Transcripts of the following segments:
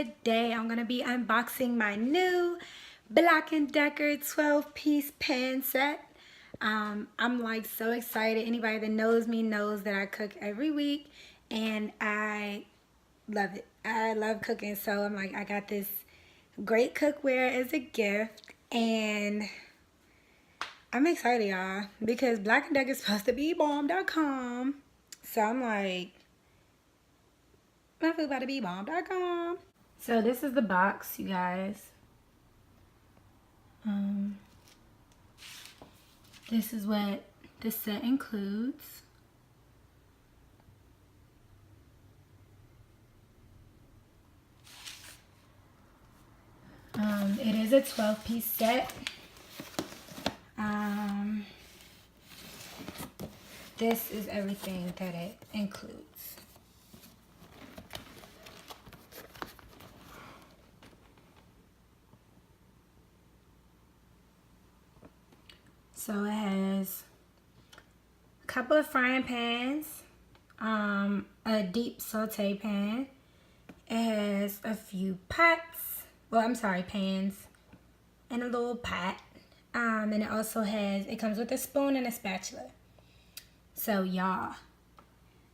today I'm gonna be unboxing my new Black & Decker 12-piece pan set. I'm like so excited. Anybody that knows me knows that I cook every week and I love it. I love cooking, so I'm like, I got this great cookware as a gift and I'm excited, y'all, because Black & Decker is supposed to be bomb.com. So I'm like, my food about to be bomb.com. So this is the box, you guys. This is what the set includes. It is a 12-piece set. This is everything that it includes. So it has a couple of frying pans, a deep saute pan. It has a few pots, pans, and a little pot. And it also it comes with a spoon and a spatula. So y'all,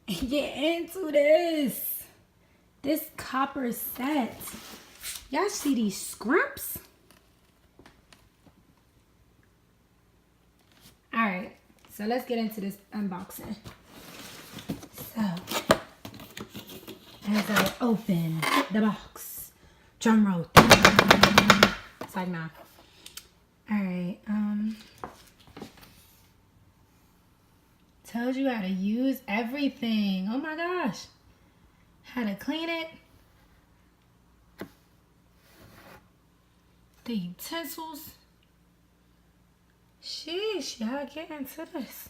get into this copper set. Y'all see these scrimps? Alright, so let's get into this unboxing. So, as I open the box, drum roll. It's like, nah. Alright, tells you how to use everything. Oh my gosh. How to clean it. The utensils. Sheesh, y'all, get into this.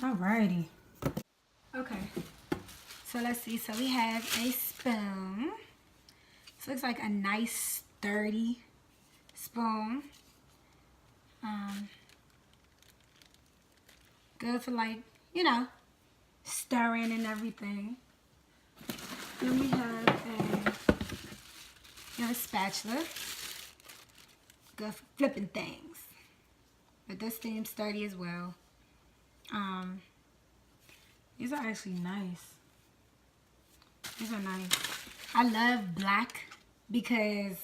Alrighty. Okay. So let's see. So we have a spoon. This looks like a nice sturdy spoon. Good for, like, you know, stirring and everything. Then we have a spatula. Good for flipping things. But this seems sturdy as well. These are actually nice. These are nice. I love black because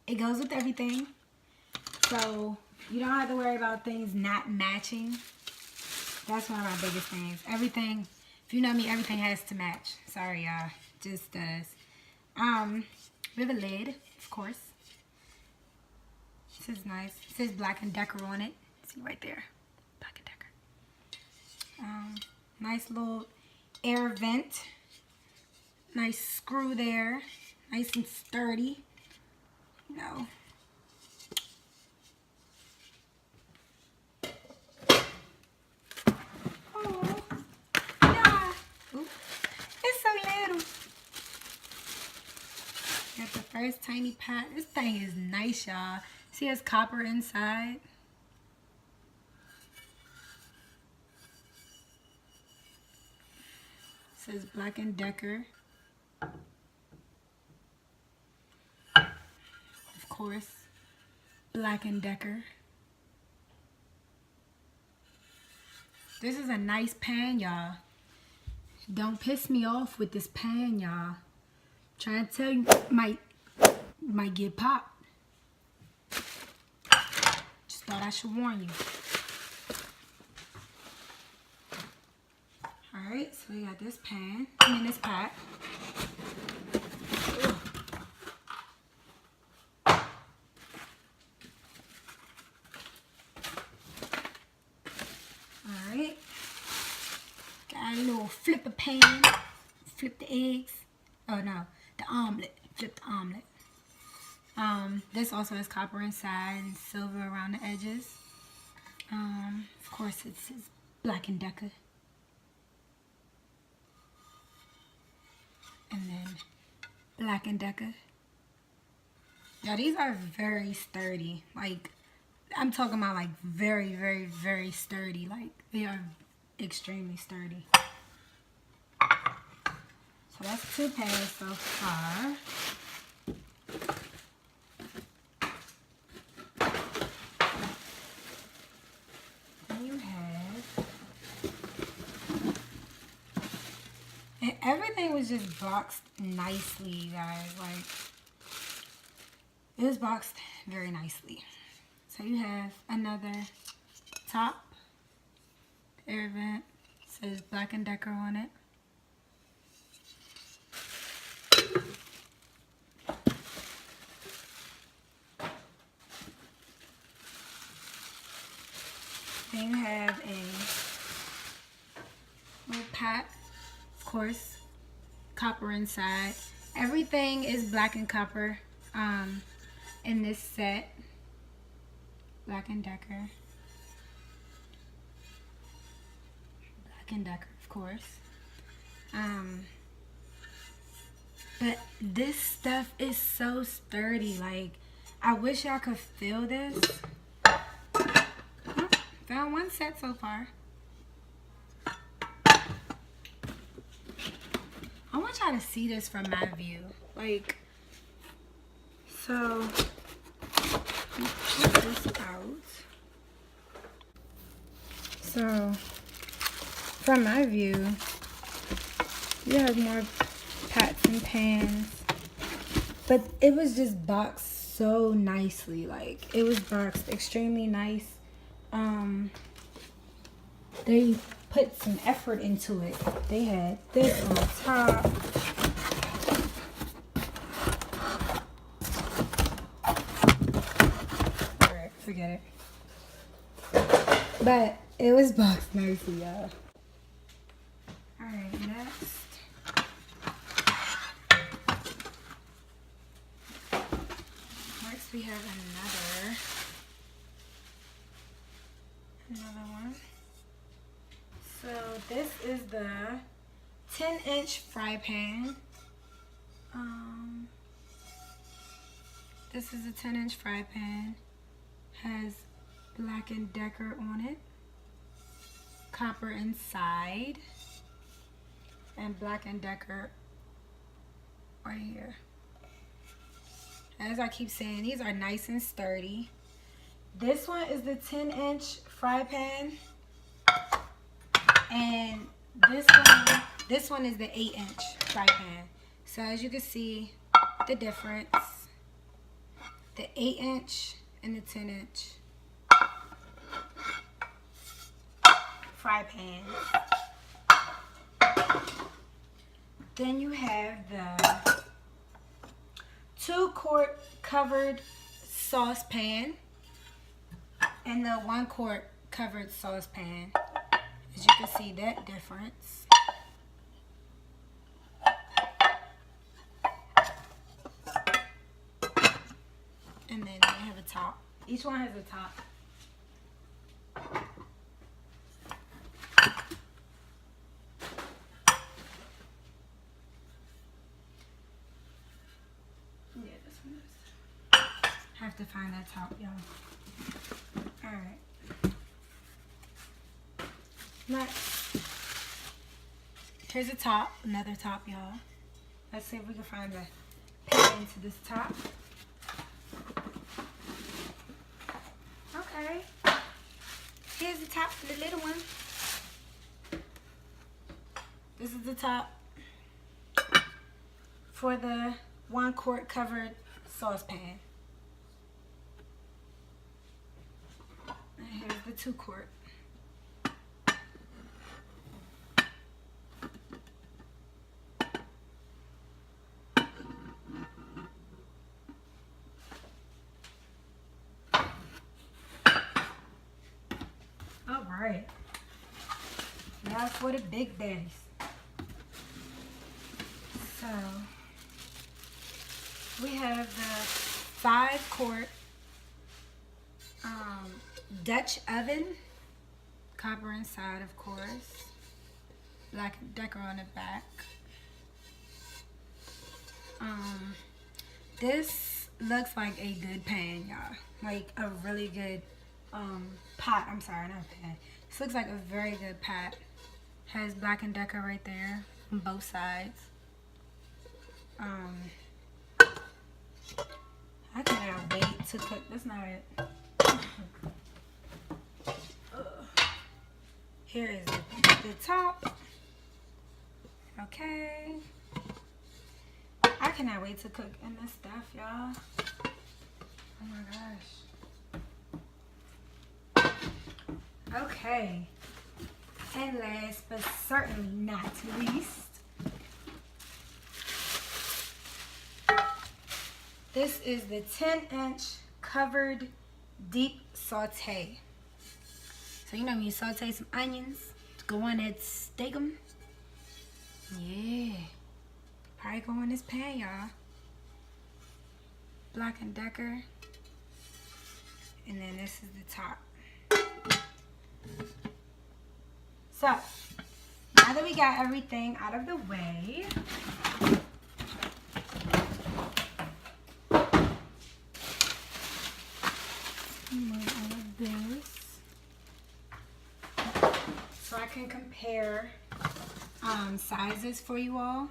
it goes with everything. So you don't have to worry about things not matching. That's one of my biggest things. Everything, if you know me, everything has to match. Sorry, y'all. Just does. We have a lid, of course. This is nice. It says Black & Decker on it. See right there. Black & Decker. Nice little air vent. Nice screw there. Nice and sturdy. You know. Oh, yeah. Ooh, it's so little. Got the first tiny pot. This thing is nice, y'all. See, it's copper inside. It says Black & Decker. Of course, Black & Decker. This is a nice pan, y'all. Don't piss me off with this pan, y'all. Trying to tell you, might get popped. Just thought I should warn you. Alright, so we got this pan. This pot. Alright. Got a little flipper pan. Flip the eggs. Oh no, the omelet. Flip the omelet. This also has copper inside and silver around the edges. Of course it says Black & Decker. And then Black & Decker. Yeah, these are very sturdy. Like, I'm talking about like very, very, very sturdy. Like they are extremely sturdy. So that's 2 pans so far. Then you have, and everything was just boxed nicely, you guys. Like, it was boxed very nicely. So you have another top air vent. It says Black & Decker on it. Then you have a little pot, of course, copper inside. Everything is black and copper in this set. Black & Decker. Black & Decker, of course. But this stuff is so sturdy. Like, I wish I could feel this. Found one set so far. I want y'all to see this from my view. Like, so, put this out. So, from my view, you have more pots and pans. But it was just boxed so nicely. Like, it was boxed extremely nice. They put some effort into it. They had this on top. Alright, forget it. But it was boxed nicely, y'all. Alright, next. Next we have another one. So this is the 10-inch fry pan. This is a 10-inch fry pan. Has Black & Decker on it. Copper inside. And Black & Decker right here. As I keep saying, these are nice and sturdy. This one is the 10-inch fry pan. And this one is the 8-inch fry pan. So as you can see the difference, the 8-inch and the 10-inch fry pan. Then you have the 2-quart covered saucepan and the 1-quart covered saucepan. As you can see that difference. And then they have a top. Each one has a top. Yeah, this one is. Have to find that top, y'all. Alright. Next, here's a top, another top, y'all. Let's see if we can find the pin into this top. Okay, here's the top for the little one. This is the top for the 1-quart covered saucepan. And here's the 2-quart. Alright, now for the big daddies. So, we have the 5-quart Dutch oven, copper inside, of course, Black & Decker on the back. This looks like a good pan, y'all. Like a really good pot. I'm sorry, not pan. This looks like a very good pot. Has Black and Decker right there on both sides. I cannot wait to cook. That's not it. Here is the top. Okay. I cannot wait to cook in this stuff, y'all. Oh my gosh. Okay. And last but certainly not least, this is the 10-inch covered deep saute. So you know when you saute some onions to go on that steakum? Yeah. Probably go in this pan, y'all. Black and Decker. And then this is the top. So, now that we got everything out of the way, move all of this so I can compare sizes for you all.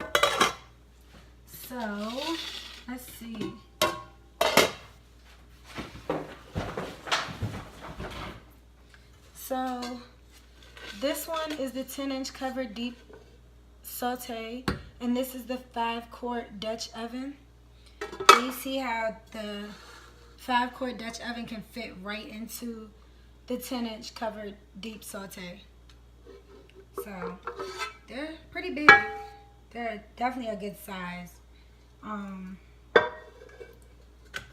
So, let's see. So, this one is the 10-inch covered deep saute, and this is the 5-quart Dutch oven. And you see how the 5-quart Dutch oven can fit right into the 10-inch covered deep saute. So, they're pretty big. They're definitely a good size.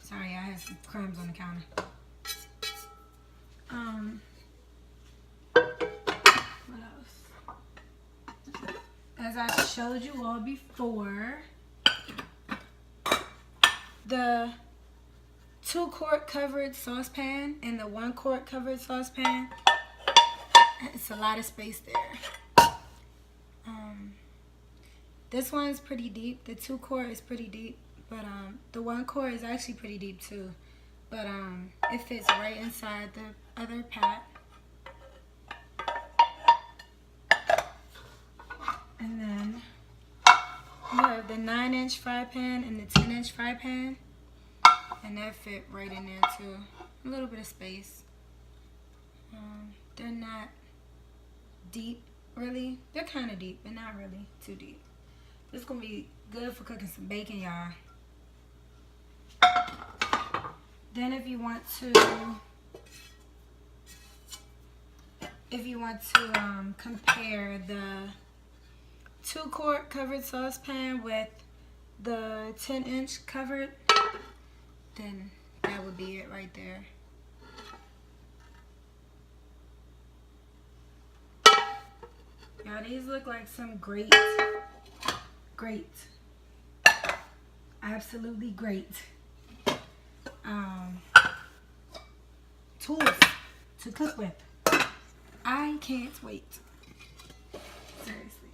Sorry, I had some crumbs on the counter. What else? As I showed you all before, the 2-quart covered saucepan and the 1-quart covered saucepan, it's a lot of space there. This one's pretty deep. The 2-quart is pretty deep, but the 1-quart is actually pretty deep too. But it fits right inside the other pot. And then you have the 9-inch fry pan and the 10-inch fry pan, and that fit right in there too. A little bit of space. They're not deep, really. They're kind of deep, but not really too deep. This is gonna be good for cooking some bacon, y'all. Then if you want to compare the 2-quart covered saucepan with the 10-inch covered, then that would be it right there. Y'all, these look like some great, absolutely great tools to cook with. I can't wait. Seriously.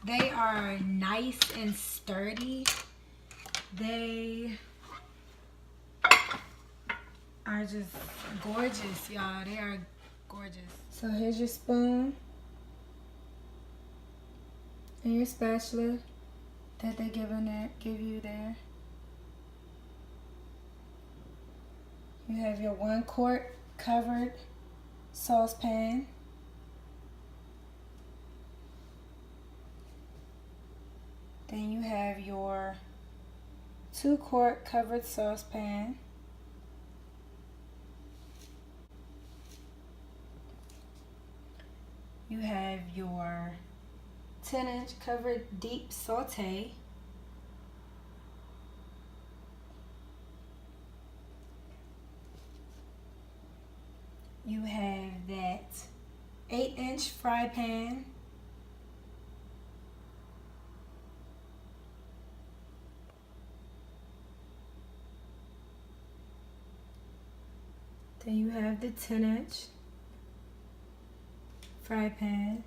They are nice and sturdy. They are just gorgeous, y'all. They are gorgeous. So here's your spoon and your spatula that they give you there. You have your 1-quart covered saucepan. Then you have your 2-quart covered saucepan. You have your 10-inch covered deep saute. You have that 8-inch fry pan. Then you have the 10-inch fry pan.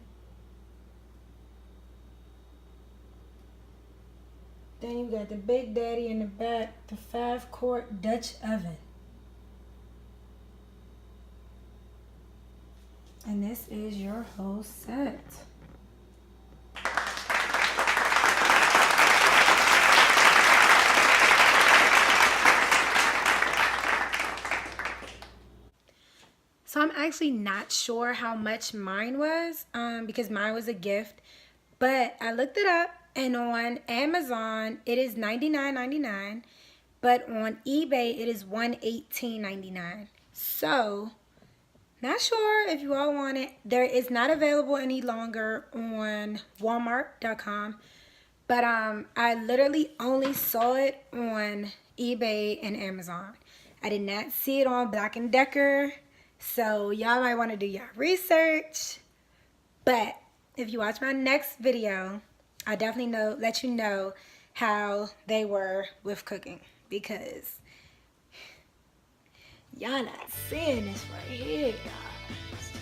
Then you got the Big Daddy in the back, the 5-quart Dutch oven. And this is your whole set. So I'm actually not sure how much mine was because mine was a gift. But I looked it up, and on Amazon it is $99.99, but on eBay it is $118.99. So not sure if you all want it. There is not available any longer on Walmart.com, but I literally only saw it on eBay and Amazon. I did not see it on Black and Decker, so y'all might want to do your research. But if you watch my next video, I definitely let you know how they were with cooking, because y'all not seeing this right here, guys.